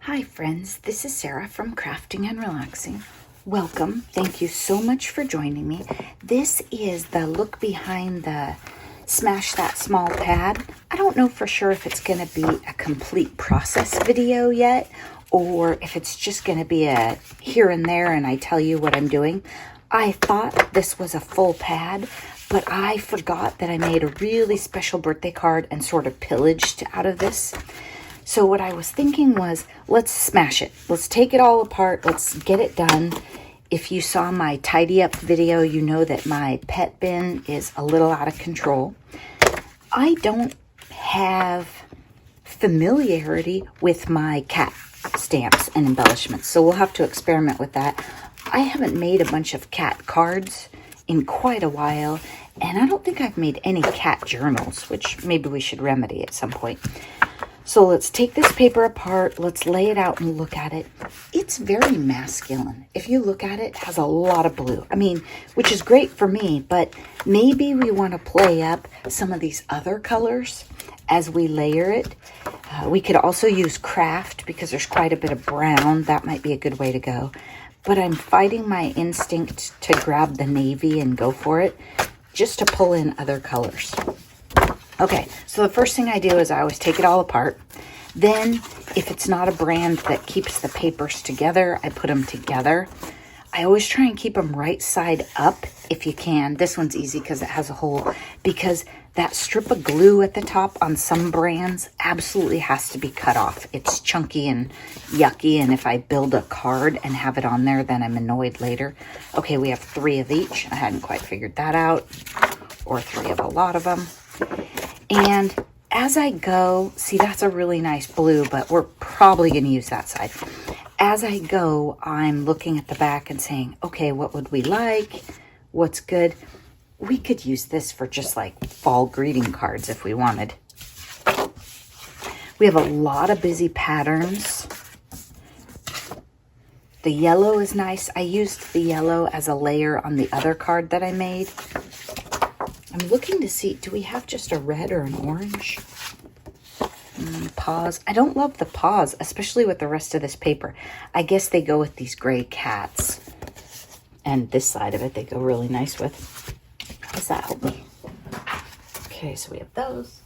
Hi friends, this is Sarah from Crafting and Relaxing. Welcome. Thank you so much for joining me. This is the look behind the Smash That Small Pad. I don't know for sure if it's going to be a complete process video yet or if it's just going to be a here and there and I tell you what I'm doing. I thought this was a full pad, but I forgot that I made a really special birthday card and sort of pillaged out of this. So what I was thinking was, let's smash it. Let's take it all apart. Let's get it done. If you saw my tidy up video, you know that my pet bin is a little out of control. I don't have familiarity with my cat stamps and embellishments, so we'll have to experiment with that. I haven't made a bunch of cat cards in quite a while, and I don't think I've made any cat journals, which maybe we should remedy at some point. So let's take this paper apart, let's lay it out and look at it. It's very masculine. If you look at it, it has a lot of blue. I mean, which is great for me, but maybe we want to play up some of these other colors as we layer it. We could also use craft because there's quite a bit of brown. That might be a good way to go. But I'm fighting my instinct to grab the navy and go for it, just to pull in other colors. Okay, so the first thing I do is I always take it all apart. Then, if it's not a brand that keeps the papers together, I put them together. I always try and keep them right side up if you can. This one's easy because it has a hole, because that strip of glue at the top on some brands absolutely has to be cut off. It's chunky and yucky, and if I build a card and have it on there, then I'm annoyed later. Okay, we have 3 of each. I hadn't quite figured that out. Or 3 of a lot of them. And as I go, see, that's a really nice blue, but we're probably going to use that side. As I go, I'm looking at the back and saying, okay, what would we like? What's good? We could use this for just like fall greeting cards if we wanted. We have a lot of busy patterns. The yellow is nice. I used the yellow as a layer on the other card that I made. I'm looking to see, do we have just a red or an orange? Paws. I don't love the paws, especially with the rest of this paper. I guess they go with these gray cats. And this side of it, they go really nice with. How does that help me? Okay, so we have those.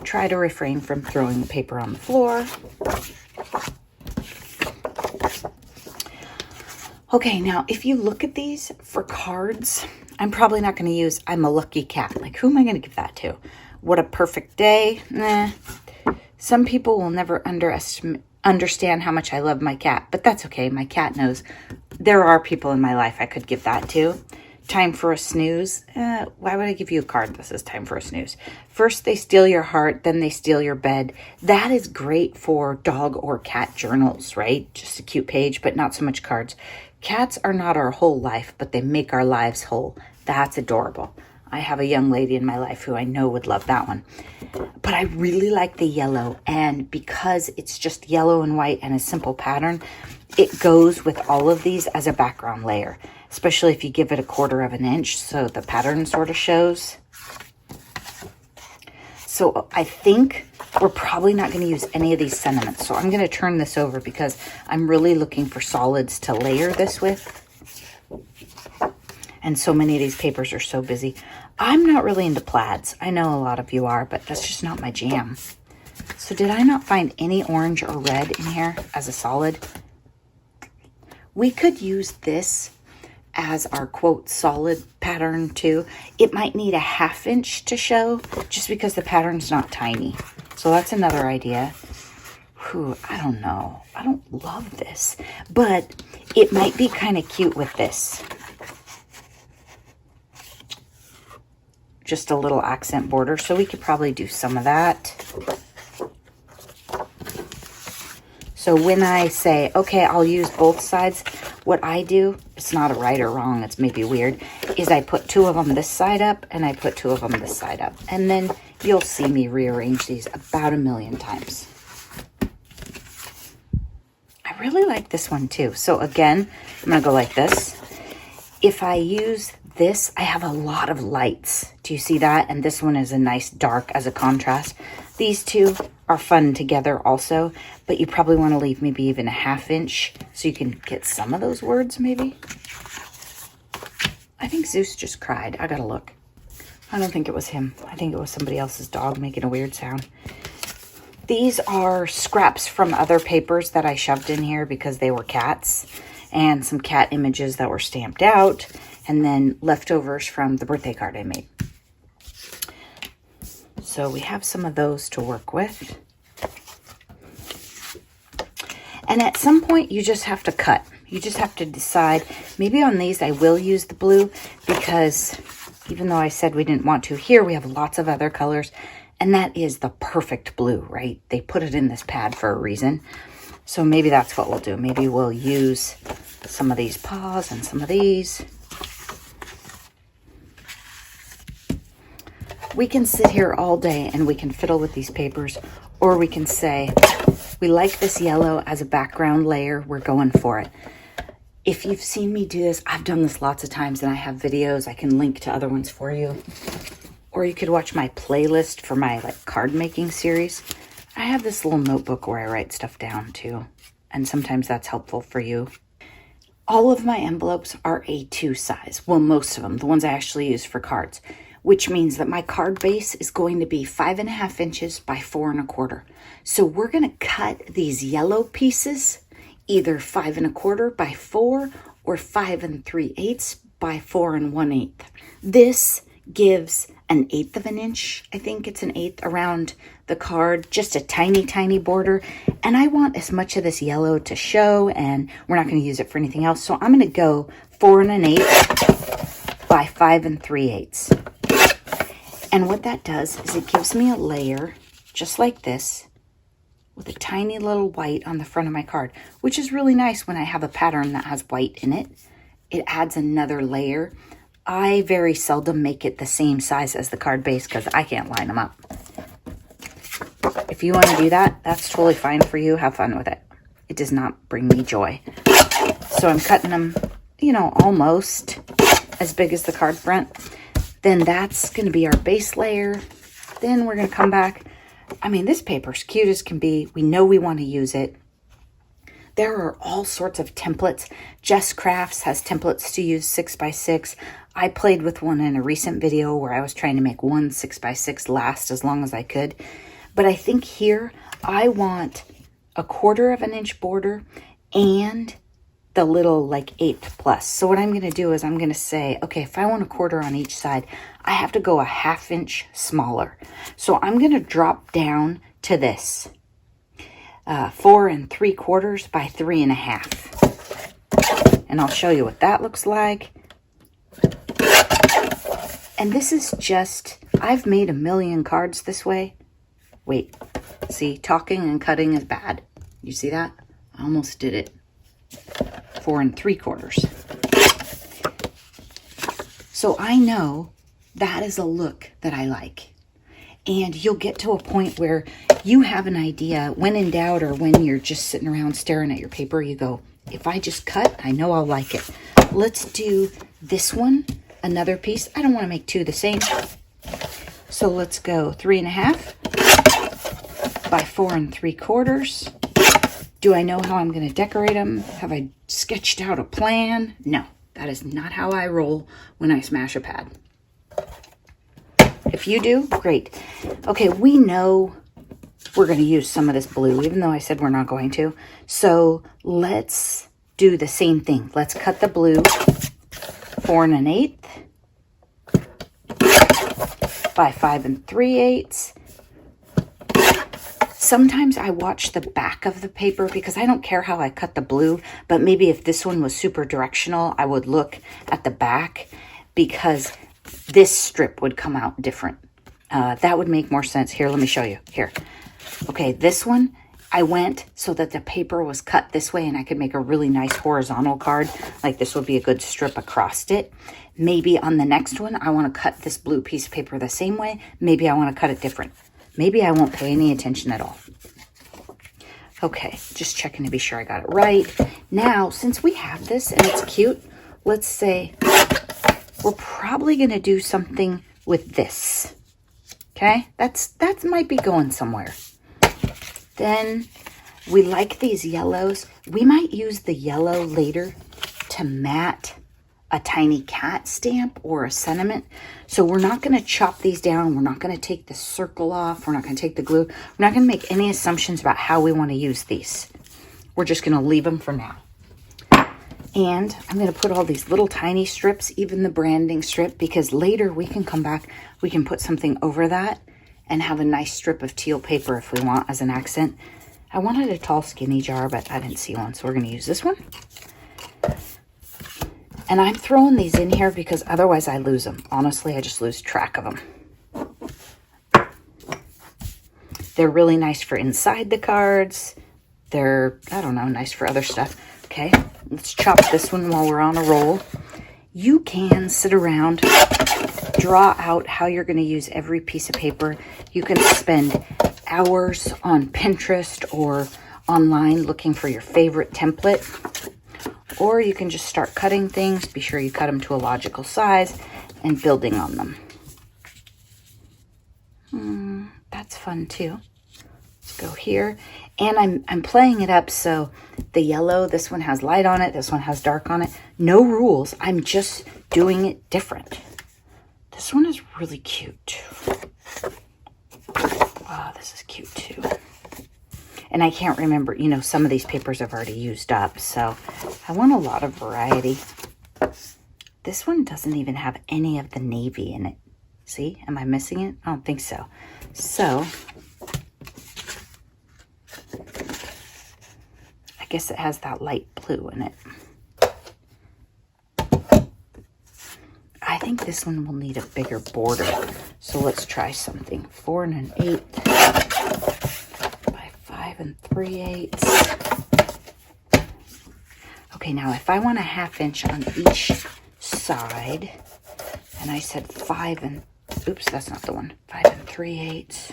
Try to refrain from throwing the paper on the floor. Okay, now if you look at these for cards, I'm probably not going to use I'm a lucky cat. Like, who am I going to give that to? What a perfect day? Nah. Some people will never understand how much I love my cat, but that's okay. My cat knows. There are people in my life I could give that to. Time for a snooze. Why would I give you a card that says time for a snooze? First, they steal your heart, then they steal your bed. That is great for dog or cat journals, right? Just a cute page, but not so much cards. Cats are not our whole life, but they make our lives whole. That's adorable. I have a young lady in my life who I know would love that one. But I really like the yellow, and because it's just yellow and white and a simple pattern, it goes with all of these as a background layer, especially if you give it 1/4 of an inch so the pattern sort of shows. So I think we're probably not going to use any of these sentiments. So I'm going to turn this over because I'm really looking for solids to layer this with. And so many of these papers are so busy. I'm not really into plaids. I know a lot of you are, but that's just not my jam. So did I not find any orange or red in here as a solid? We could use this as our quote solid pattern too. It might need a 1/2 inch to show just because the pattern's not tiny. So that's another idea. Whew, I don't know. I don't love this, but it might be kind of cute with this. Just a little accent border. So we could probably do some of that. So when I say, okay, I'll use both sides, what I do, it's not a right or wrong, it's maybe weird, is I put 2 of them this side up and I put 2 of them this side up. And then you'll see me rearrange these about 1,000,000 times. I really like this one too. So again, I'm going to go like this. If I use this, I have a lot of lights. Do you see that? And this one is a nice dark as a contrast. These two are fun together also, but you probably want to leave maybe even a 1/2 inch so you can get some of those words maybe. I think Zeus just cried. I gotta look. I don't think it was him. I think it was somebody else's dog making a weird sound. These are scraps from other papers that I shoved in here because they were cats, and some cat images that were stamped out, and then leftovers from the birthday card I made. So we have some of those to work with. And at some point you just have to cut. You just have to decide, maybe on these I will use the blue, because even though I said we didn't want to, here we have lots of other colors, and that is the perfect blue, right? They put it in this pad for a reason. So maybe that's what we'll do. Maybe we'll use some of these paws and some of these. We can sit here all day and we can fiddle with these papers, or we can say, we like this yellow as a background layer, we're going for it. If you've seen me do this, I've done this lots of times and I have videos. I can link to other ones for you. Or you could watch my playlist for my card making series. I have this little notebook where I write stuff down too. And sometimes that's helpful for you. All of my envelopes are A2 size. Well, most of them, the ones I actually use for cards, which means that my card base is going to be 5.5 inches by 4 1/4. So we're going to cut these yellow pieces either 5 1/4 by 4 or 5 3/8 by 4 1/8. This gives an 1/8 of an inch. I think it's an 1/8 around the card, just a tiny, tiny border. And I want as much of this yellow to show, and we're not going to use it for anything else. So I'm going to go 4 1/8 by 5 3/8. And what that does is it gives me a layer just like this with a tiny little white on the front of my card, which is really nice when I have a pattern that has white in it. It adds another layer. I very seldom make it the same size as the card base because I can't line them up. If you want to do that, that's totally fine for you. Have fun with it. It does not bring me joy. So I'm cutting them, almost as big as the card front. Then that's going to be our base layer. Then we're going to come back. I mean, this paper's cute as can be. We know we want to use it. There are all sorts of templates. Jess Crafts has templates to use 6x6. I played with one in a recent video where I was trying to make one 6x6 last as long as I could. But I think here I want a 1/4 of an inch border and the little 1/8 plus. So what I'm going to do is I'm going to say, okay, if I want a 1/4 on each side, I have to go a 1/2 inch smaller. So I'm going to drop down to this 4 3/4 by 3 1/2. And I'll show you what that looks like. And this is just, I've made a million cards this way. Wait, see, talking and cutting is bad. You see that? I almost did it. 4 3/4. So I know that is a look that I like. And you'll get to a point where you have an idea, when in doubt or when you're just sitting around staring at your paper, you go, if I just cut, I know I'll like it. Let's do this one, another piece. I don't want to make two the same. So let's go 3 1/2 by 4 3/4. Do I know how I'm going to decorate them? Have I sketched out a plan? No, that is not how I roll when I smash a pad. If you do, great. Okay, we know we're going to use some of this blue, even though I said we're not going to. So let's do the same thing. Let's cut the blue 4 1/8 by 5 3/8. Sometimes I watch the back of the paper because I don't care how I cut the blue, but maybe if this one was super directional, I would look at the back because this strip would come out different. That would make more sense. Here, let me show you. Here. Okay, this one, I went so that the paper was cut this way and I could make a really nice horizontal card. Like this would be a good strip across it. Maybe on the next one, I want to cut this blue piece of paper the same way. Maybe I want to cut it different. Maybe I won't pay any attention at all. Okay, just checking to be sure I got it right. Now, since we have this and it's cute, let's say we're probably going to do something with this. Okay, that might be going somewhere. Then we like these yellows. We might use the yellow later to mat a tiny cat stamp or a sentiment. So we're not going to chop these down. We're not going to take the circle off. We're not going to take the glue. We're not going to make any assumptions about how we want to use these. We're just going to leave them for now. And I'm going to put all these little tiny strips, even the branding strip, because later we can come back, we can put something over that and have a nice strip of teal paper if we want as an accent. I wanted a tall skinny jar, but I didn't see one, so we're going to use this one. And I'm throwing these in here because otherwise I lose them. Honestly, I just lose track of them. They're really nice for inside the cards. They're, I don't know, nice for other stuff. Okay, let's chop this one while we're on a roll. You can sit around, draw out how you're going to use every piece of paper. You can spend hours on Pinterest or online looking for your favorite template. Or you can just start cutting things. Be sure you cut them to a logical size and building on them. That's fun too. Let's go here. And I'm playing it up so the yellow, this one has light on it, this one has dark on it. No rules. I'm just doing it different. This one is really cute. Wow, this is cute too. And I can't remember, you know, some of these papers I've already used up, so I want a lot of variety. This one doesn't even have any of the navy in it. See, am I missing it? I don't think so. So, I guess it has that light blue in it. I think this one will need a bigger border. So let's try something. 4 1/8 by 5 3/8. Okay, now if I want a 1/2 inch on each side, and I said 5 and, oops, that's not the one. 5 3/8.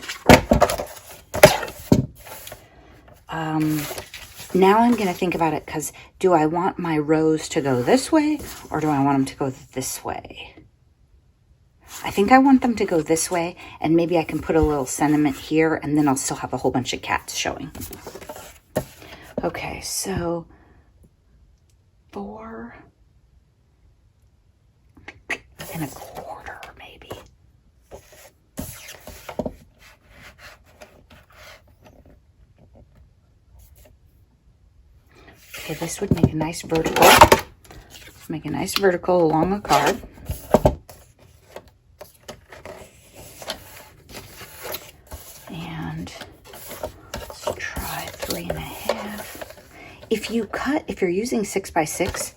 Now I'm going to think about it because do I want my rows to go this way or do I want them to go this way? I think I want them to go this way, and maybe I can put a little sentiment here and then I'll still have a whole bunch of cats showing. Okay, so 4 1/4 maybe. Okay, this would make a nice vertical. Make a nice vertical along a card. And let's try 3 1/2. If you're using 6 by 6,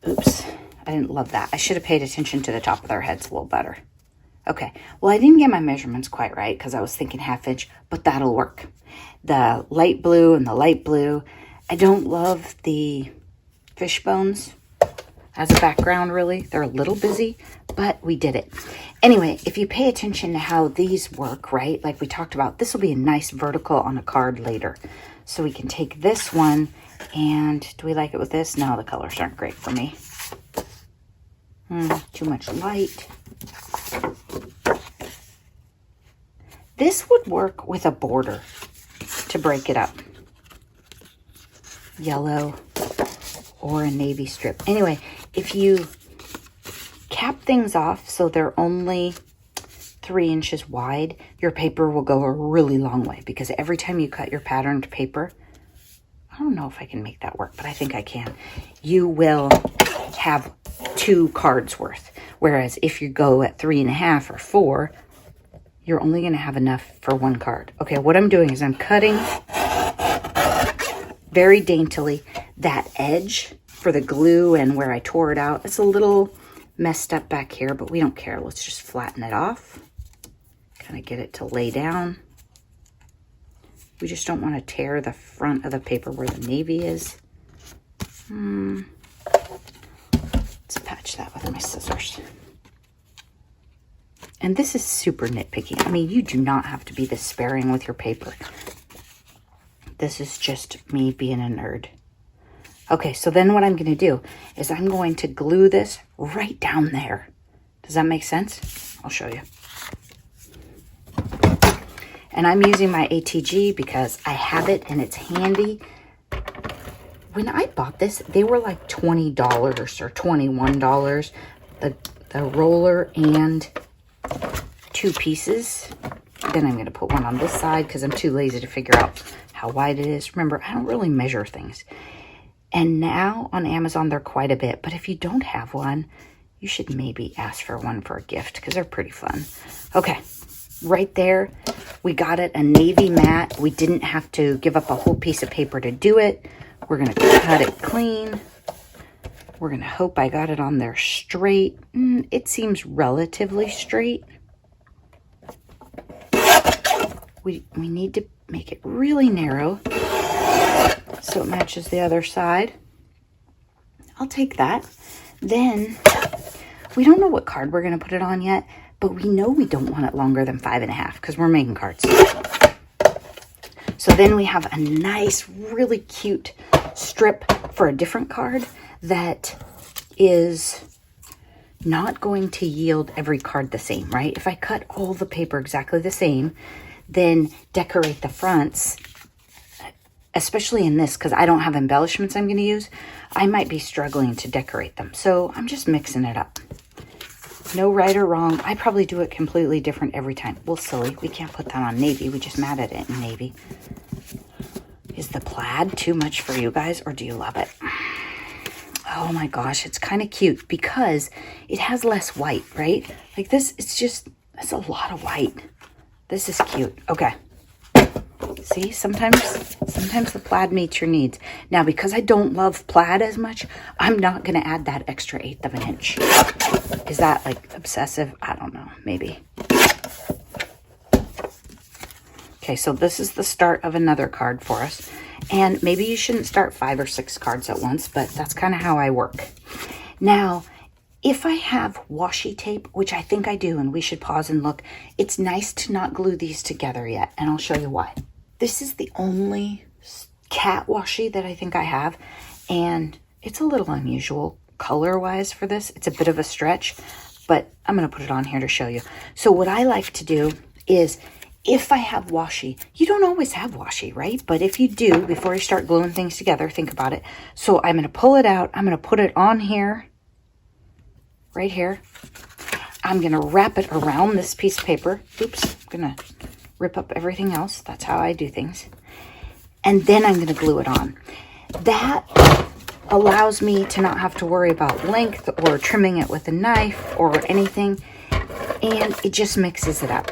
oops, I didn't love that. I should have paid attention to the top of their heads a little better. Okay, well, I didn't get my measurements quite right because I was thinking 1/2 inch, but that'll work. The light blue and the light blue. I don't love the fish bones as a background, really. They're a little busy, but we did it. Anyway, if you pay attention to how these work, right, like we talked about, this will be a nice vertical on a card later. So we can take this one, and do we like it with this? No, the colors aren't great for me. Too much light. This would work with a border to break it up. Yellow or a navy strip. Anyway, if you cap things off so they're only 3 inches wide, your paper will go a really long way because every time you cut your patterned paper, I don't know if I can make that work, but I think I can. You will have 2 cards worth. Whereas if you go at 3 1/2 or 4, you're only going to have enough for 1 card. Okay, what I'm doing is I'm cutting very daintily that edge for the glue and where I tore it out. It's a little messed up back here, but we don't care. Let's just flatten it off. Kind of get it to lay down. We just don't want to tear the front of the paper where the navy is. Let's patch that with my scissors. And this is super nitpicky. I mean, you do not have to be this sparing with your paper. This is just me being a nerd. Okay, so then what I'm going to do is I'm going to glue this right down there. Does that make sense? I'll show you. And I'm using my ATG because I have it and it's handy. When I bought this, they were like $20 or $21. The roller and 2 pieces. Then I'm going to put one on this side because I'm too lazy to figure out how wide it is. Remember, I don't really measure things. And now on Amazon, they're quite a bit. But if you don't have one, you should maybe ask for one for a gift because they're pretty fun. Okay, right there, we got it, a navy matte. We didn't have to give up a whole piece of paper to do it. We're going to cut it clean. We're going to hope I got it on there straight. It seems relatively straight. We need to make it really narrow so it matches the other side. I'll take that. Then, we don't know what card we're going to put it on yet, but we know we don't want it longer than 5.5 because we're making cards. So then we have a nice, really cute strip for a different card that is not going to yield every card the same, right? If I cut all the paper exactly the same, then decorate the fronts, especially in this, because I don't have embellishments I'm going to use, I might be struggling to decorate them. So I'm just mixing it up. No right or wrong. I probably do it completely different every time. Well, silly. We can't put that on navy. We just matted it in navy. Is the plaid too much for you guys, or do you love it? Oh my gosh, it's kind of cute because it has less white, right? Like this, it's a lot of white. This is cute. Okay. See, sometimes the plaid meets your needs. Now, because I don't love plaid as much, I'm not going to add that extra 1/8 of an inch. Is that like obsessive? I don't know. Maybe. Okay, so this is the start of another card for us. And maybe you shouldn't start 5 or 6 cards at once, but that's kind of how I work. Now, if I have washi tape, which I think I do, and we should pause and look, it's nice to not glue these together yet, and I'll show you why. This is the only cat washi that I think I have, and it's a little unusual color-wise for this. It's a bit of a stretch, but I'm going to put it on here to show you. So what I like to do is, if I have washi, you don't always have washi, right? But if you do, before you start gluing things together, think about it. So I'm going to pull it out. I'm going to put it on here, right here. I'm going to wrap it around this piece of paper. Oops, I'm going to rip up everything else. That's how I do things. And then I'm going to glue it on. That allows me to not have to worry about length or trimming it with a knife or anything. And it just mixes it up.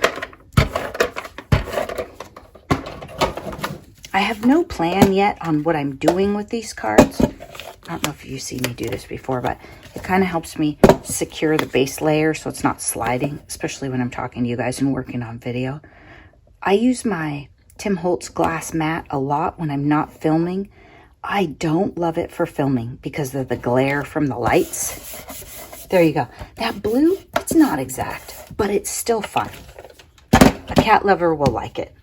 I have no plan yet on what I'm doing with these cards. I don't know if you've seen me do this before, but it kind of helps me secure the base layer so it's not sliding, especially when I'm talking to you guys and working on video. I use my Tim Holtz glass mat a lot when I'm not filming. I don't love it for filming because of the glare from the lights. There you go. That blue, it's not exact, but it's still fun. A cat lover will like it.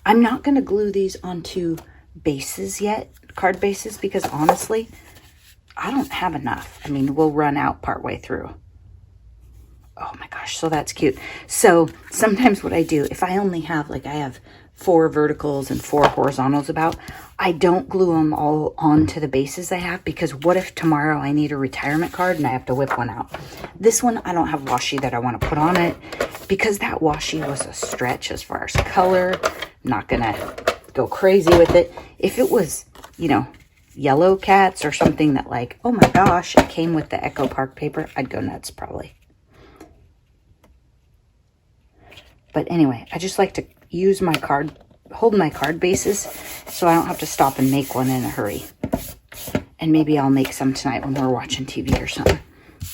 I'm not going to glue these onto bases yet, card bases, because honestly, I don't have enough. I mean, we'll run out partway through. Oh my gosh, so that's cute. So sometimes what I do, if I only have, like I have 4 verticals and 4 horizontals about, I don't glue them all onto the bases I have, because what if tomorrow I need a retirement card and I have to whip one out? This one, I don't have washi that I want to put on it, because that washi was a stretch as far as color. I'm not going to go crazy with it. If it was, you know, yellow cats or something that like, oh my gosh, it came with the Echo Park paper, I'd go nuts probably. But anyway, I just like to use my card, hold my card bases so I don't have to stop and make one in a hurry. And maybe I'll make some tonight when we're watching TV or something.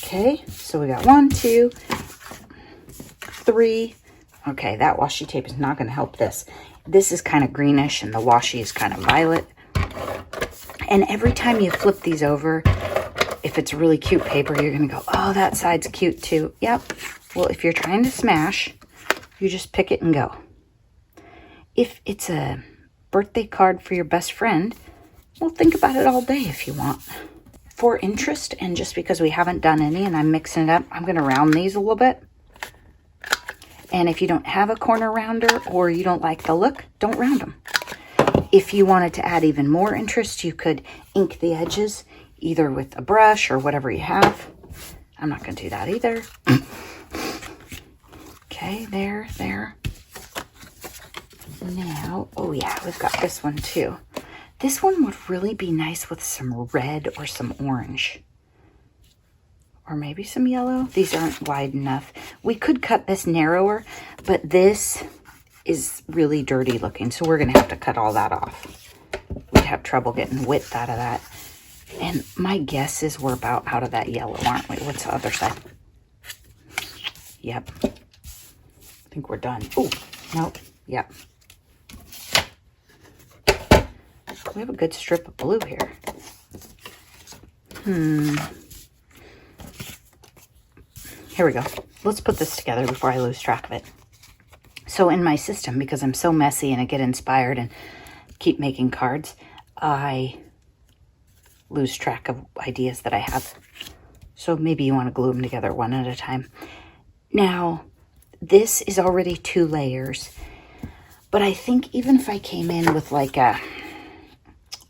Okay, so we got 1, 2, 3. Okay, that washi tape is not going to help this. This is kind of greenish and the washi is kind of violet. And every time you flip these over, if it's really cute paper, you're going to go, oh, that side's cute too. Yep. Well, if you're trying to smash, you just pick it and go. If it's a birthday card for your best friend, well, think about it all day if you want. For interest, and just because we haven't done any and I'm mixing it up, I'm going to round these a little bit. And if you don't have a corner rounder or you don't like the look, don't round them. If you wanted to add even more interest, you could ink the edges either with a brush or whatever you have. I'm not going to do that either. Okay, there. Now, oh yeah, we've got this one too. This one would really be nice with some red or some orange. Or maybe some yellow. These aren't wide enough. We could cut this narrower, but this is really dirty looking, so we're going to have to cut all that off. We'd have trouble getting width out of that. And my guess is we're about out of that yellow, aren't we? What's the other side? Yep. I think we're done. Oh, nope. Yep. We have a good strip of blue here. Here we go. Let's put this together before I lose track of it. So in my system, because I'm so messy and I get inspired and keep making cards, I lose track of ideas that I have. So maybe you want to glue them together one at a time. Now, this is already 2 layers, but I think even if I came in with like a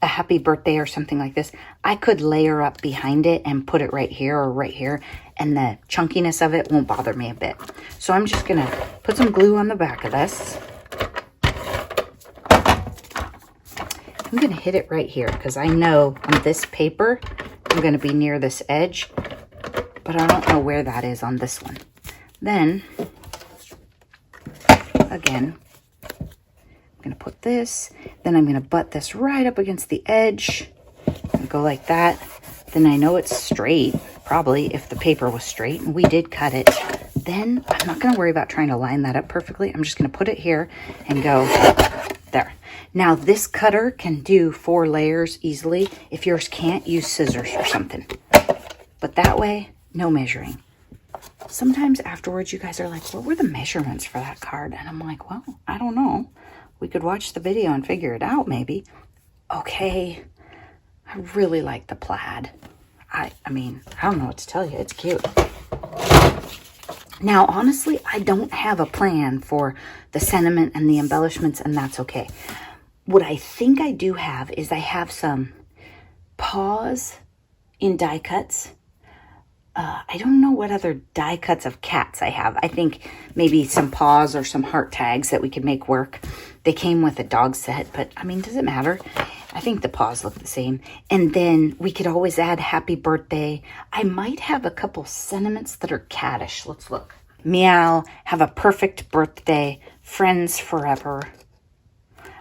happy birthday or something like this, I could layer up behind it and put it right here or right here, and the chunkiness of it won't bother me a bit. So I'm just going to put some glue on the back of this. I'm going to hit it right here because I know on this paper I'm going to be near this edge, but I don't know where that is on this one. Then, again, I'm going to put this, then I'm going to butt this right up against the edge and go like that. Then I know it's straight, probably, if the paper was straight, and we did cut it. Then I'm not going to worry about trying to line that up perfectly. I'm just going to put it here and go there. Now, this cutter can do 4 layers easily. If yours can't, use scissors or something. But that way, no measuring. Sometimes afterwards, you guys are like, what were the measurements for that card? And I'm like, well, I don't know. We could watch the video and figure it out, maybe. Okay, I really like the plaid. I mean, I don't know what to tell you. It's cute. Now, honestly, I don't have a plan for the sentiment and the embellishments, and that's okay. What I think I do have is I have some paws in die cuts. I don't know what other die cuts of cats I have. I think maybe some paws or some heart tags that we could make work. They came with a dog set, but I mean, does it matter? I think the paws look the same. And then we could always add happy birthday. I might have a couple sentiments that are cattish. Let's look. Meow, have a perfect birthday, friends forever.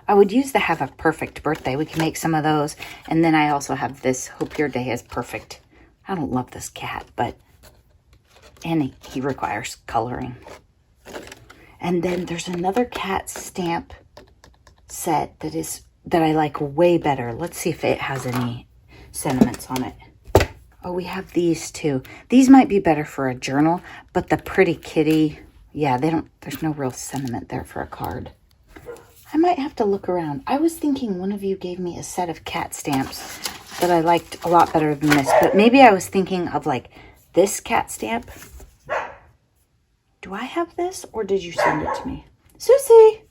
I would use the have a perfect birthday. We can make some of those. And then I also have this, hope your day is perfect. I don't love this cat, and he requires coloring. And then there's another cat stamp set that I like way better. Let's see if it has any sentiments on it. Oh, we have these too. These might be better for a journal, but the pretty kitty, yeah, there's no real sentiment there for a card. I might have to look around. I was thinking one of you gave me a set of cat stamps that I liked a lot better than this, but maybe I was thinking of like this cat stamp. Do I have this, or did you send it to me? Susie!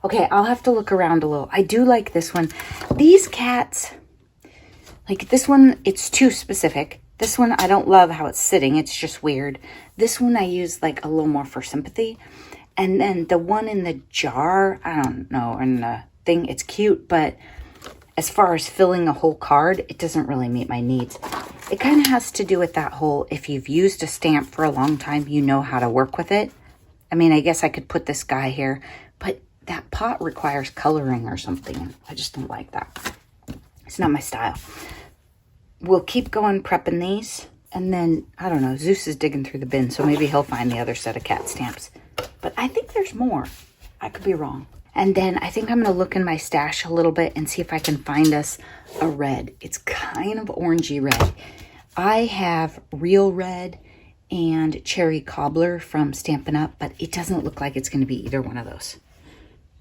Okay, I'll have to look around a little. I do like this one. These cats, like this one, it's too specific. This one, I don't love how it's sitting. It's just weird. This one I use like a little more for sympathy. And then the one in the jar, I don't know, in the thing, it's cute, but as far as filling a whole card, it doesn't really meet my needs. It kind of has to do with that whole, if you've used a stamp for a long time, you know how to work with it. I mean, I guess I could put this guy here, but that pot requires coloring or something. I just don't like that. It's not my style. We'll keep going prepping these. And then, I don't know, Zeus is digging through the bin, so maybe he'll find the other set of cat stamps. But I think there's more. I could be wrong. And then I think I'm going to look in my stash a little bit and see if I can find us a red. It's kind of orangey red. I have real red and cherry cobbler from Stampin' Up, but it doesn't look like it's going to be either one of those.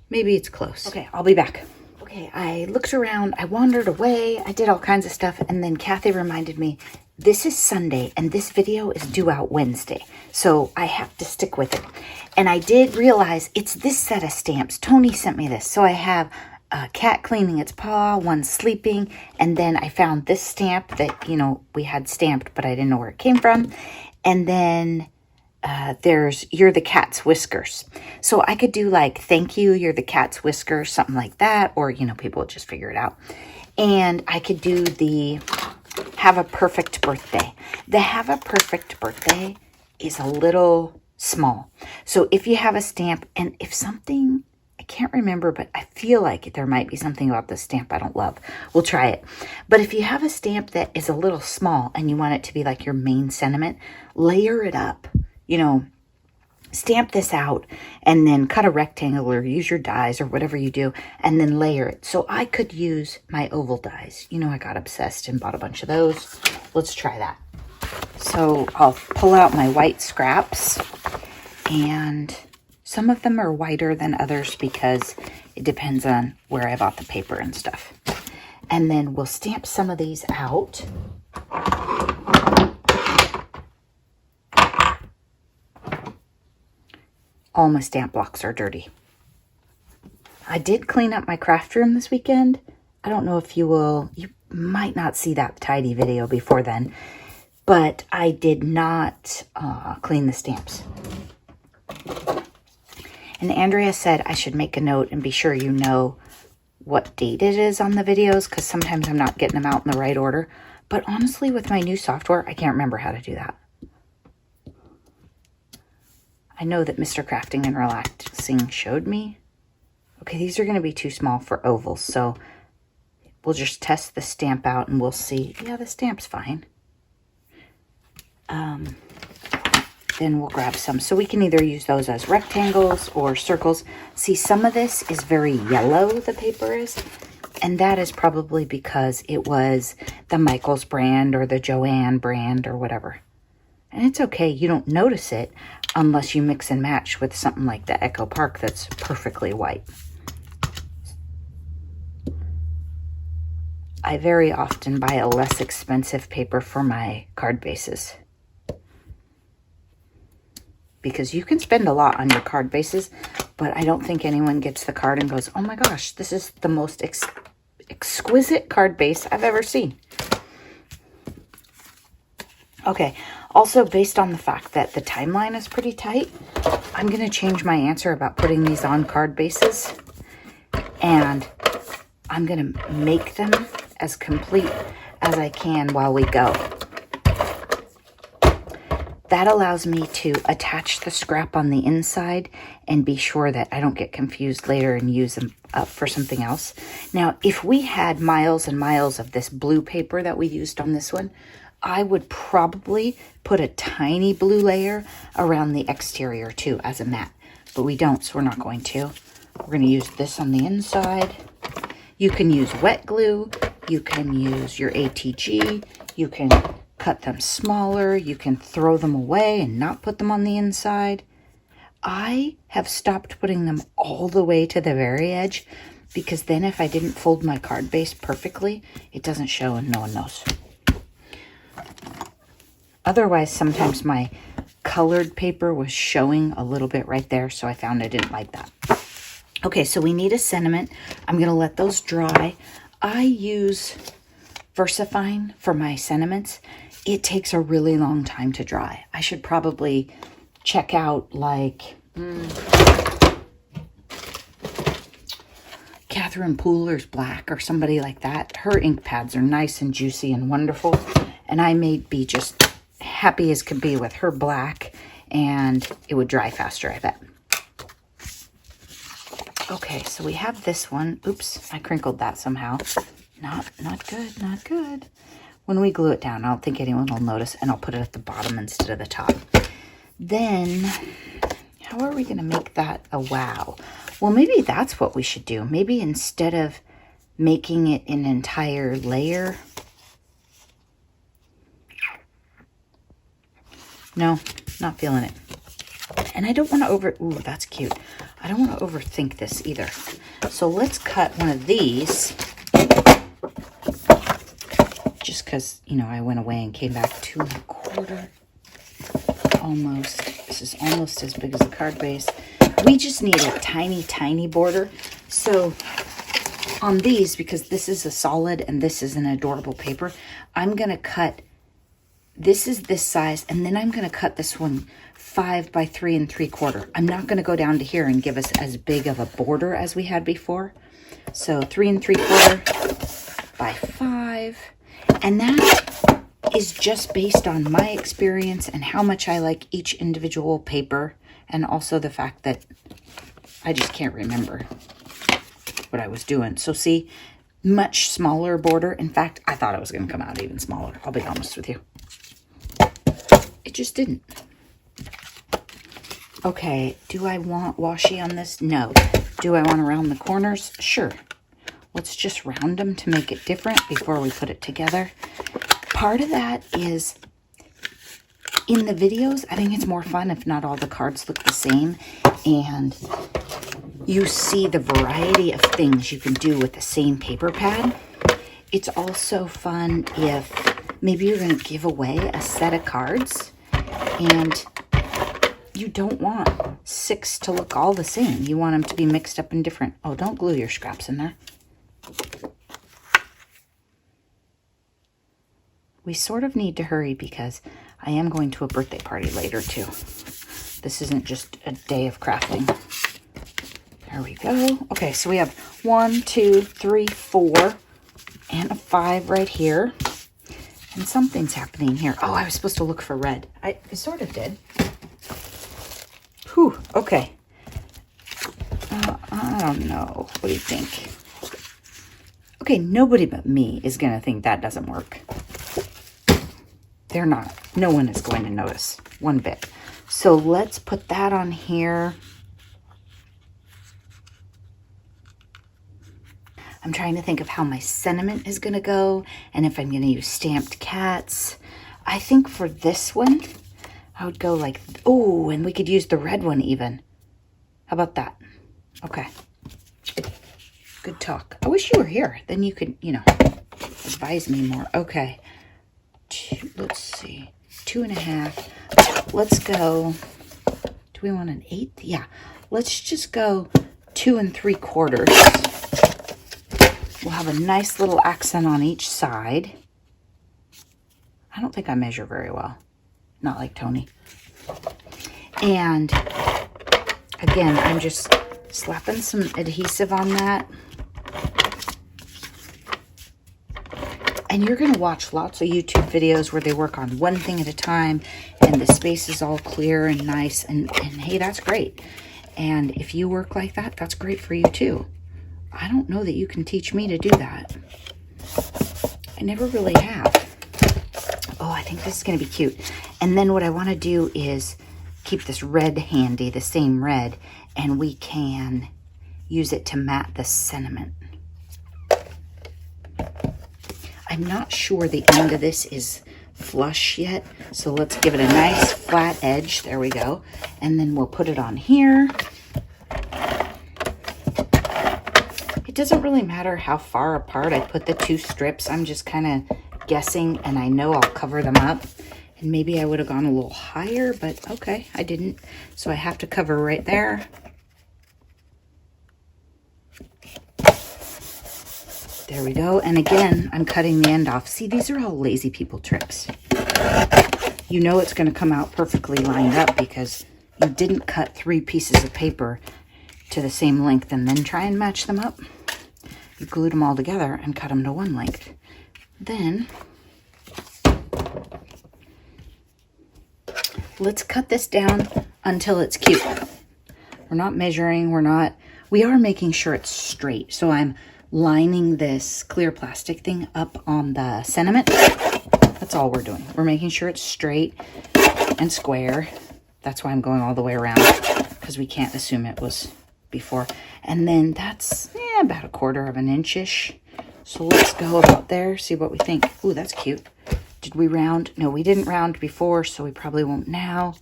Maybe it's close. Okay, I'll be back. Okay. Okay, I looked around, I wandered away, I did all kinds of stuff, and then Kathy reminded me, this is Sunday, and this video is due out Wednesday, so I have to stick with it. And I did realize it's this set of stamps. Tony sent me this, so I have a cat cleaning its paw, one sleeping, and then I found this stamp that, you know, we had stamped, but I didn't know where it came from. And then there's you're the cat's whiskers. So I could do like, thank you, you're the cat's whiskers, something like that, or, you know, people would just figure it out. And I could do the have a perfect birthday. The have a perfect birthday is a little small. So if you have a stamp, and if something, I can't remember, but I feel like there might be something about this stamp I don't love, we'll try it. But if you have a stamp that is a little small and you want it to be like your main sentiment, layer it up. You know, stamp this out and then cut a rectangle or use your dies or whatever you do and then layer it. So I could use my oval dies. You know, I got obsessed and bought a bunch of those. Let's try that. So I'll pull out my white scraps, and some of them are whiter than others because it depends on where I bought the paper and stuff. And then we'll stamp some of these out. All my stamp blocks are dirty. I did clean up my craft room this weekend. I don't know if you might not see that tidy video before then, but I did not clean the stamps. And Andrea said I should make a note and be sure you know what date it is on the videos, because sometimes I'm not getting them out in the right order. But honestly, with my new software, I can't remember how to do that. I know that Mr. Crafting and Relaxing showed me. Okay, these are going to be too small for ovals, so we'll just test the stamp out and we'll see. Yeah, the stamp's fine. Then we'll grab some. So we can either use those as rectangles or circles. See, some of this is very yellow, the paper is. And that is probably because it was the Michaels brand or the Joanne brand or whatever. And it's okay, you don't notice it unless you mix and match with something like the Echo Park that's perfectly white. I very often buy a less expensive paper for my card bases, because you can spend a lot on your card bases, but I don't think anyone gets the card and goes, oh my gosh, this is the most exquisite card base I've ever seen. Okay, also based on the fact that the timeline is pretty tight, I'm going to change my answer about putting these on card bases, and I'm going to make them as complete as I can while we go. That allows me to attach the scrap on the inside and be sure that I don't get confused later and use them up for something else. Now, if we had miles and miles of this blue paper that we used on this one, I would probably put a tiny blue layer around the exterior too as a mat, but we don't, so we're not going to. We're going to use this on the inside. You can use wet glue. You can use your ATG. You can cut them smaller. You can throw them away and not put them on the inside. I have stopped putting them all the way to the very edge, because then if I didn't fold my card base perfectly, it doesn't show and no one knows. Otherwise, sometimes my colored paper was showing a little bit right there, so I found I didn't like that. Okay, so we need a sentiment. I'm going to let those dry. I use VersaFine for my sentiments. It takes a really long time to dry. I should probably check out like Catherine Pooler's Black or somebody like that. Her ink pads are nice and juicy and wonderful, and I may be just happy as could be with her black, and it would dry faster, I bet. Okay, so we have this one. Oops, I crinkled that somehow. Not good, not good. When we glue it down, I don't think anyone will notice, and I'll put it at the bottom instead of the top. Then, how are we going to make that a wow? Well, maybe that's what we should do. Maybe instead of making it an entire layer. No, not feeling it. And I don't want to ooh, that's cute. I don't want to overthink this either. So let's cut one of these. Just because, you know, I went away and came back 2 1/4. Almost. This is almost as big as the card base. We just need a tiny, tiny border. So on these, because this is a solid and this is an adorable paper, I'm going to cut, this is this size, and then I'm going to cut this one 5 by 3 3/4. I'm not going to go down to here and give us as big of a border as we had before. So 3 3/4 by 5. And that is just based on my experience and how much I like each individual paper, and also the fact that I just can't remember what I was doing. So see, much smaller border. In fact, I thought it was going to come out even smaller. I'll be honest with you. It just didn't. Okay, do I want washi on this? No. Do I want to round the corners? Sure. Let's just round them to make it different before we put it together. Part of that is, in the videos, I think it's more fun if not all the cards look the same, and you see the variety of things you can do with the same paper pad. It's also fun if maybe you're going to give away a set of cards and you don't want 6 to look all the same. You want them to be mixed up and different. Oh, don't glue your scraps in there. We sort of need to hurry because I am going to a birthday party later too. This isn't just a day of crafting. There we go. Okay, so we have 1, 2, 3, 4, and a 5 right here. And something's happening here. Oh, I was supposed to look for red. I sort of did. Whew, okay. I don't know. What do you think? Okay, nobody but me is going to think that doesn't work. They're not. No one is going to notice one bit. So let's put that on here. I'm trying to think of how my sentiment is going to go and if I'm going to use stamped cats. I think for this one, I would go like, oh, and we could use the red one even. How about that? Okay. Good talk. I wish you were here. Then you could, you know, advise me more. Okay. Let's see. 2 1/2. Let's go. Do we want an 1/8? Yeah. Let's just go 2 3/4. We'll have a nice little accent on each side. I don't think I measure very well. Not like Tony. And again, I'm just slapping some adhesive on that. And you're going to watch lots of YouTube videos where they work on one thing at a time and the space is all clear and nice. And hey, that's great. And if you work like that, that's great for you too. I don't know that you can teach me to do that. I never really have. Oh, I think this is going to be cute. And then what I want to do is keep this red handy, the same red, and we can use it to mat the sentiment. I'm not sure the end of this is flush yet, so let's give it a nice flat edge. There we go. And then we'll put it on here. It doesn't really matter how far apart I put the 2 strips. I'm just kind of guessing, and I know I'll cover them up. And maybe I would have gone a little higher, but okay, I didn't. So I have to cover right there. There we go. And again, I'm cutting the end off. See, these are all lazy people tricks. You know it's going to come out perfectly lined up because you didn't cut 3 pieces of paper to the same length and then try and match them up. You glued them all together and cut them to one length. Then let's cut this down until it's cute. We're not measuring. We are making sure it's straight. So I'm lining this clear plastic thing up on the sentiment. That's all we're doing. We're making sure it's straight and square. That's why I'm going all the way around, because we can't assume it was before. And then that's about 1/4 inch-ish. So let's go about there, see what we think. Ooh, that's cute. Did we round? No, we didn't round before, so we probably won't now.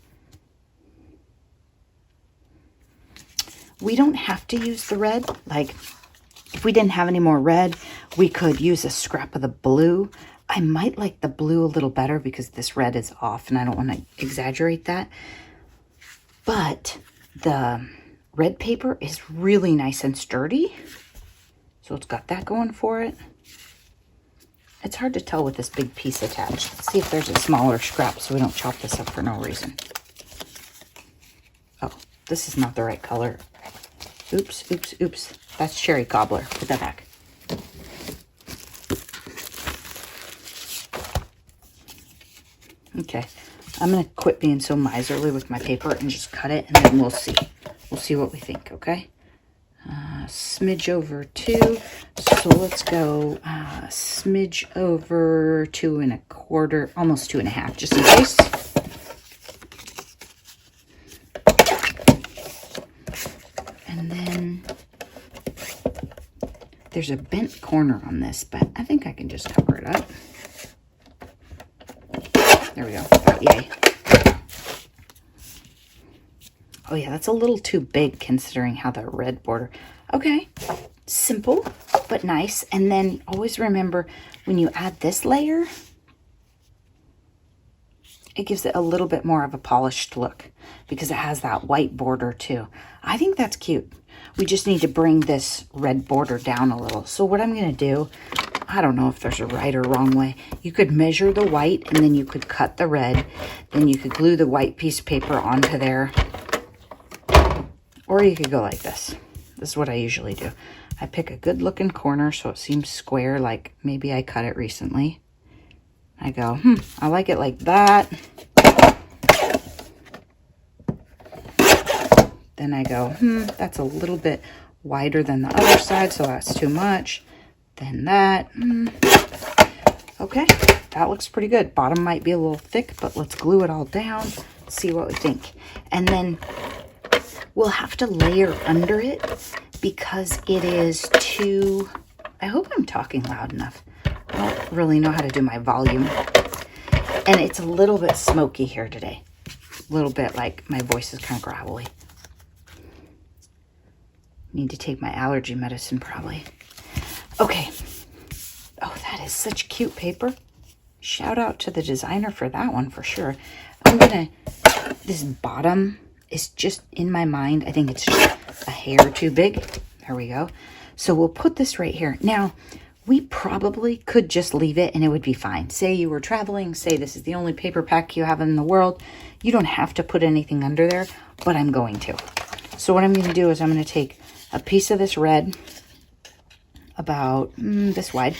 We don't have to use the red. Like, If we didn't have any more red, we could use a scrap of the blue. I might like the blue a little better because this red is off and I don't want to exaggerate that. But the red paper is really nice and sturdy. So it's got that going for it. It's hard to tell with this big piece attached. Let's see if there's a smaller scrap so we don't chop this up for no reason. Oh, this is not the right color. Oops, oops, oops. That's cherry cobbler. Put that back. Okay, I'm going to quit being so miserly with my paper and just cut it, and then we'll see. We'll see what we think, okay? Smidge over 2. So let's go smidge over 2 1/4, almost 2 1/2, just in case. And then there's a bent corner on this, but I think I can just cover it up. There we go. Oh, yay. Oh yeah, that's a little too big considering how the red border. Okay, simple but nice. And then always remember when you add this layer, it gives it a little bit more of a polished look because it has that white border too. I think that's cute. We just need to bring this red border down a little. So what I'm going to do, I don't know if there's a right or wrong way. You could measure the white and then you could cut the red. Then you could glue the white piece of paper onto there. Or you could go like this. This is what I usually do. I pick a good looking corner so it seems square, like maybe I cut it recently. I go, I like it like that. Then I go, that's a little bit wider than the other side, so that's too much. Then that. Okay, that looks pretty good. Bottom might be a little thick, but let's glue it all down, see what we think. And then we'll have to layer under it because it is too, I hope I'm talking loud enough. I don't really know how to do my volume. And it's a little bit smoky here today. A little bit like my voice is kind of gravelly. Need to take my allergy medicine probably. Okay. Oh, that is such cute paper. Shout out to the designer for that one for sure. This bottom is just in my mind. I think it's just a hair too big. There we go. So we'll put this right here. Now, we probably could just leave it and it would be fine. Say you were traveling, say this is the only paper pack you have in the world. You don't have to put anything under there, but I'm going to. So what I'm going to do is I'm going to take a piece of this red, about this wide.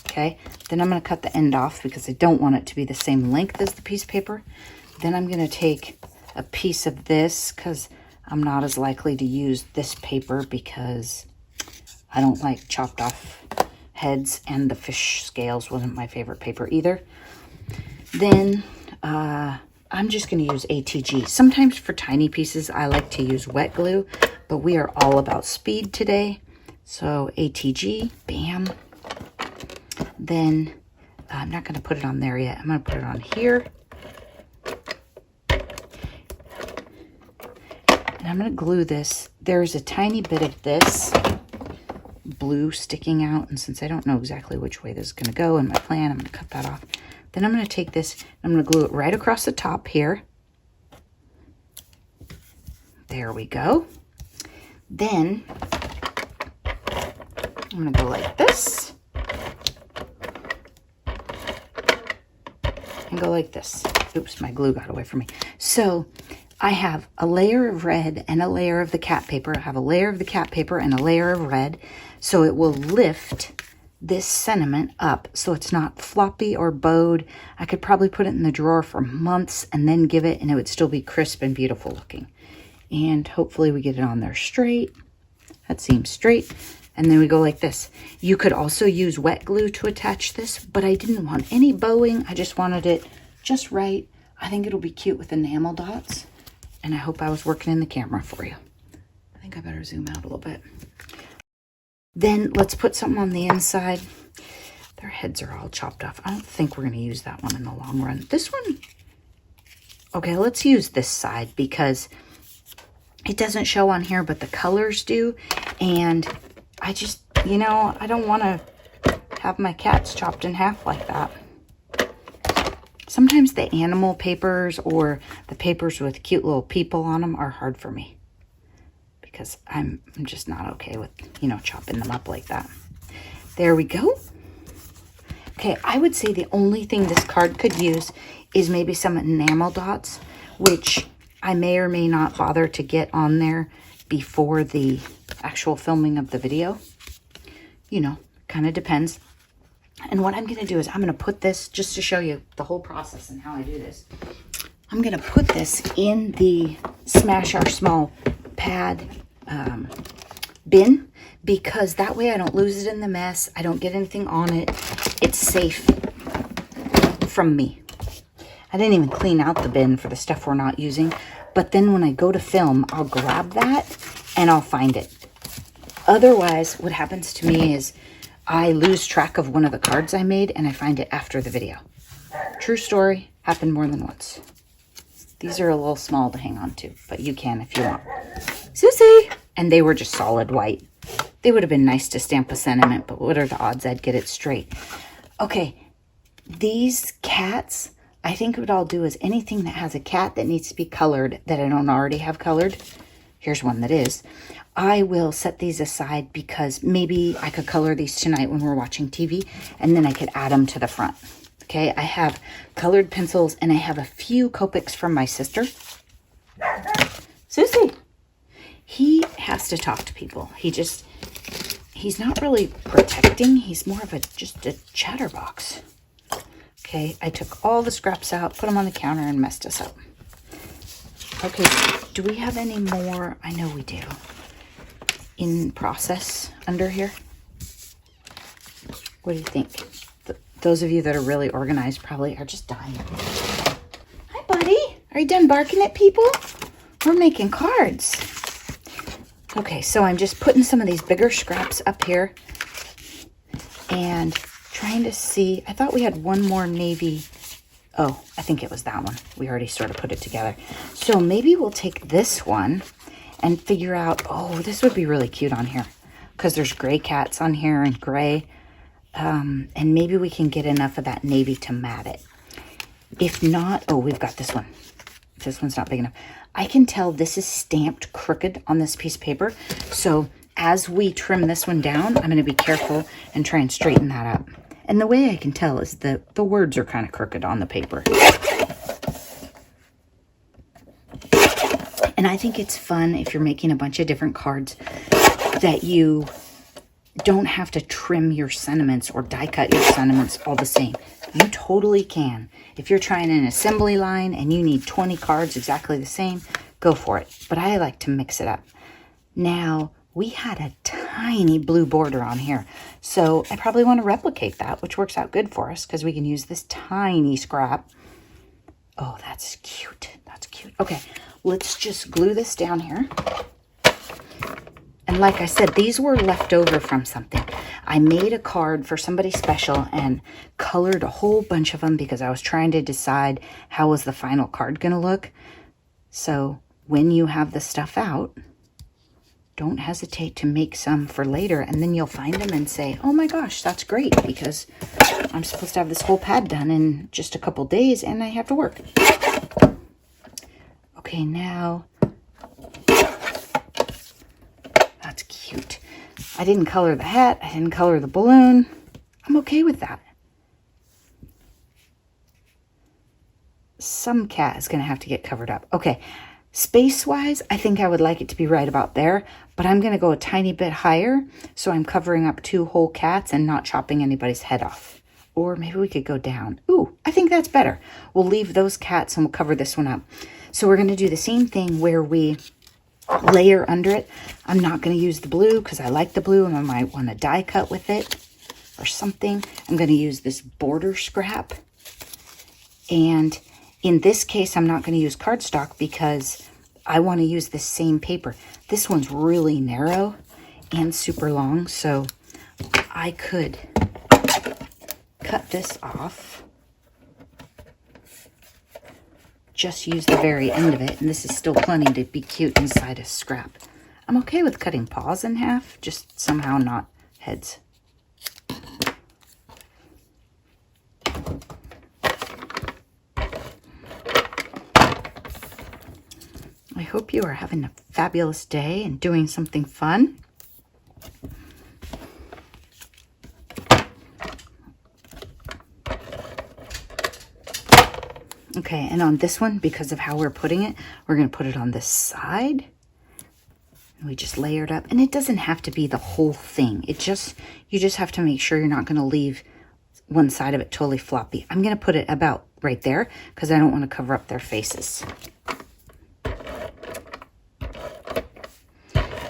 Okay, then I'm going to cut the end off because I don't want it to be the same length as the piece of paper. Then I'm going to take a piece of this because I'm not as likely to use this paper because I don't like chopped off heads, and the fish scales wasn't my favorite paper either. Then I'm just going to use ATG. Sometimes for tiny pieces I like to use wet glue, but we are all about speed today. So ATG, bam. Then I'm not going to put it on there yet. I'm going to put it on here. And I'm going to glue this. There's a tiny bit of this blue sticking out. And since I don't know exactly which way this is going to go in my plan, I'm going to cut that off. Then I'm going to take this, I'm going to glue it right across the top here. There we go. Then I'm going to go like this. And go like this. Oops, my glue got away from me. So I have a layer of red and a layer of the cat paper. I have a layer of the cat paper and a layer of red. So it will lift this sentiment up so it's not floppy or bowed. I could probably put it in the drawer for months and then give it, and it would still be crisp and beautiful looking. And hopefully we get it on there straight. That seems straight. And then we go like this. You could also use wet glue to attach this, but I didn't want any bowing. I just wanted it just right. I think it'll be cute with enamel dots. And I hope I was working in the camera for you. I think I better zoom out a little bit. Then let's put something on the inside. Their heads are all chopped off. I don't think we're going to use that one in the long run. This one, okay, let's use this side because it doesn't show on here, but the colors do. And I just, you know, I don't want to have my cats chopped in half like that. Sometimes the animal papers or the papers with cute little people on them are hard for me because I'm just not okay with, you know, chopping them up like that. There we go. Okay, I would say the only thing this card could use is maybe some enamel dots, which I may or may not bother to get on there before the actual filming of the video. You know, kind of depends. And what I'm going to do is I'm going to put this, just to show you the whole process and how I do this. I'm going to put this in the Smash Our Small Pad bin, because that way I don't lose it in the mess. I don't get anything on it. It's safe from me. I didn't even clean out the bin for the stuff we're not using. But then when I go to film, I'll grab that and I'll find it. Otherwise, what happens to me is I lose track of one of the cards I made and I find it after the video. True story, happened more than once. These are a little small to hang on to, but you can if you want. Susie! And they were just solid white. They would have been nice to stamp a sentiment, but what are the odds I'd get it straight? Okay, these cats, I think what I'll do is anything that has a cat that needs to be colored that I don't already have colored, here's one that is, I will set these aside because maybe I could color these tonight when we're watching TV, and then I could add them to the front. Okay, I have colored pencils and I have a few Copics from my sister. Susie! He has to talk to people. He's not really protecting. He's more of just a chatterbox. Okay, I took all the scraps out, put them on the counter, and messed us up. Okay, do we have any more? I know we do. In process under here? What do you think? Those of you that are really organized probably are just dying. Hi, buddy. Are you done barking at people? We're making cards. Okay, so I'm just putting some of these bigger scraps up here and trying to see. I thought we had one more navy. Oh, I think it was that one. We already sort of put it together. So maybe we'll take this one and figure out, oh, this would be really cute on here because there's gray cats on here and gray. And maybe we can get enough of that navy to mat it. If not, oh, we've got this one. This one's not big enough. I can tell this is stamped crooked on this piece of paper. So as we trim this one down, I'm going to be careful and try and straighten that up. And the way I can tell is the words are kind of crooked on the paper. And I think it's fun if you're making a bunch of different cards that you don't have to trim your sentiments or die cut your sentiments all the same. You totally can. If you're trying an assembly line and you need 20 cards exactly the same, go for it. But I like to mix it up. Now, we had a tiny blue border on here. So I probably want to replicate that, which works out good for us because we can use this tiny scrap. Oh, that's cute. That's cute. Okay, let's just glue this down here. And like I said, these were left over from something. I made a card for somebody special and colored a whole bunch of them because I was trying to decide how was the final card going to look. So when you have the stuff out, don't hesitate to make some for later. And then you'll find them and say, oh my gosh, that's great because I'm supposed to have this whole pad done in just a couple days and I have to work. Okay, now... That's cute. I didn't color the hat. I didn't color the balloon. I'm okay with that. Some cat is going to have to get covered up. Okay, space-wise, I think I would like it to be right about there, but I'm going to go a tiny bit higher, so I'm covering up 2 whole cats and not chopping anybody's head off. Or maybe we could go down. Ooh, I think that's better. We'll leave those cats and we'll cover this one up. So we're going to do the same thing where we layer under it. I'm not going to use the blue because I like the blue and I might want to die cut with it or something. I'm going to use this border scrap. And in this case, I'm not going to use cardstock because I want to use the same paper. This one's really narrow and super long, so I could cut this off. Just use the very end of it, and this is still plenty to be cute inside a scrap. I'm okay with cutting paws in half, just somehow not heads. I hope you are having a fabulous day and doing something fun. Okay, and on this one, because of how we're putting it, we're going to put it on this side. And we just layer it up. And it doesn't have to be the whole thing. You just have to make sure you're not going to leave one side of it totally floppy. I'm going to put it about right there because I don't want to cover up their faces.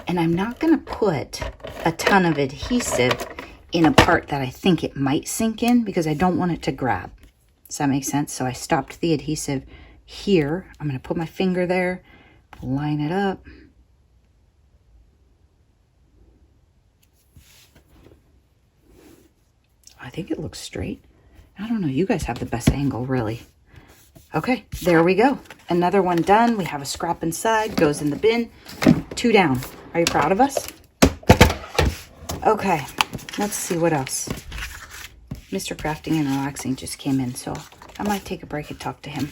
And I'm not going to put a ton of adhesive in a part that I think it might sink in because I don't want it to grab. Does that make sense? So I stopped the adhesive here. I'm going to put my finger there, line it up. I think it looks straight. I don't know. You guys have the best angle, really. Okay, there we go. Another one done. We have a scrap inside, goes in the bin. 2 down. Are you proud of us? Okay, let's see what else. Mr. Crafting and Relaxing just came in, so I might take a break and talk to him.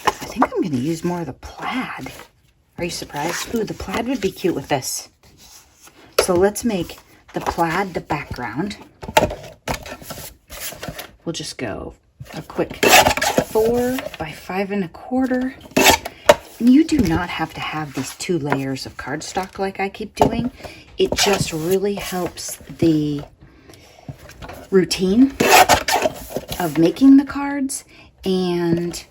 I think I'm going to use more of the plaid. Are you surprised? Ooh, the plaid would be cute with this. So let's make the plaid the background. We'll just go a quick 4 by 5 1/4. And you do not have to have these 2 layers of cardstock like I keep doing. It just really helps the routine of making the cards and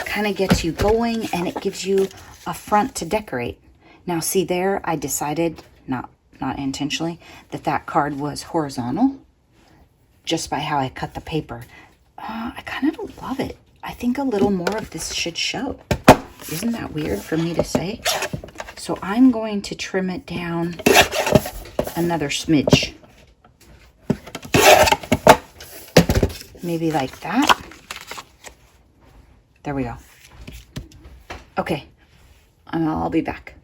kind of gets you going, and it gives you a front to decorate. Now see there, I decided, not intentionally, that card was horizontal just by how I cut the paper. I kind of don't love it. I think a little more of this should show. Isn't that weird for me to say? So I'm going to trim it down another smidge. Maybe like that. There we go. Okay, I'll be back.